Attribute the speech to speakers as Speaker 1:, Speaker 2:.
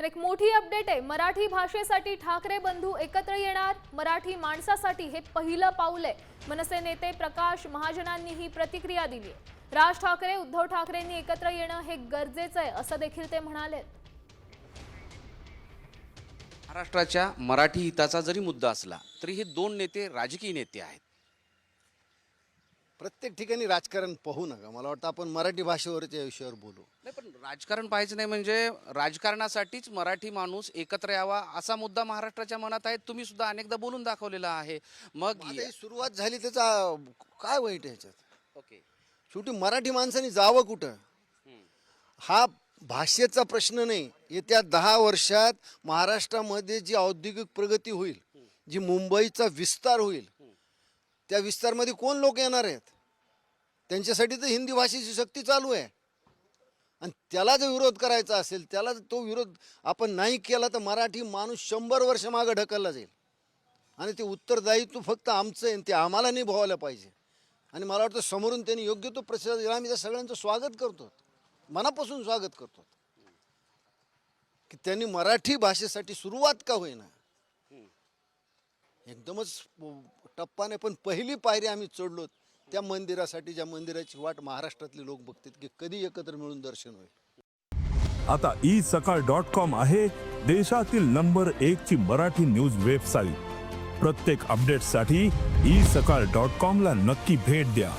Speaker 1: तर एक मोठी अपडेट आहे, मराठी भाषेसाठी ठाकरे बंधू एकत्र येणार। मराठी माणसासाठी हे पहिलं पाऊल आहे। मनसे नेते प्रकाश महाजनांनी ही प्रतिक्रिया दिली आहे। राज ठाकरे उद्धव ठाकरेंनी एकत्र येणं हे गरजेचं आहे असं देखील ते म्हणाले।
Speaker 2: महाराष्ट्राच्या मराठी हिताचा जरी मुद्दा असला तरी हे दोन नेते राजकीय नेते आहेत।
Speaker 3: प्रत्येक ठिकाणी राजकारण पाहू नका, मला वाटतं आपण मराठी भाषेवरच्या विषयावर बोलू।
Speaker 2: नाही, पण राजकारण पाहायचं नाही म्हणजे राजकारणासाठीच मराठी माणूस एकत्र यावा असा मुद्दा महाराष्ट्राच्या मनात आहे। तुम्ही सुद्धा अनेकदा बोलून दाखवलेला आहे। मग
Speaker 3: आता ही सुरुवात झाली, त्याचा काय वाईट आहे याच्यात?
Speaker 2: ओके,
Speaker 3: शेवटी मराठी माणसाने जावं कुठं हा भाषेचा प्रश्न नाही। येत्या 10 वर्षात महाराष्ट्रामध्ये जी औद्योगिक प्रगती होईल, जी मुंबईचा विस्तार होईल, त्या विस्तारमध्ये कोण लोक येणार आहेत? त्यांच्यासाठी तर हिंदी भाषेची सक्ती चालू आहे। आणि त्याला जर विरोध करायचा असेल, त्याला तो विरोध आपण नाही केला तर मराठी माणूस 100 वर्ष मागे ढकलला जाईल। आणि ते उत्तरदायित्व फक्त आमचं आहे, ते आम्हाला निभावायला पाहिजे। आणि मला वाटतं समोरून त्यांनी योग्य तो प्रतिसाद दिला। आम्ही त्या सगळ्यांचं स्वागत करतो, मनापासून स्वागत करतो की त्यांनी मराठी भाषेसाठी सुरुवात का होईना, एकदमच टप्पाने पण पहिली पायरी आम्ही चढलो त्या मंदिरासाठी, ज्या मंदिराची वाट महाराष्ट्रातले लोक बघतात की कधी एकत्र मिळून दर्शन होईल।
Speaker 4: आता isakal.com आहे देशातील नंबर 1 ची मराठी न्यूज वेबसाईट। प्रत्येक अपडेटसाठी isakal.com ला नक्की भेट द्या।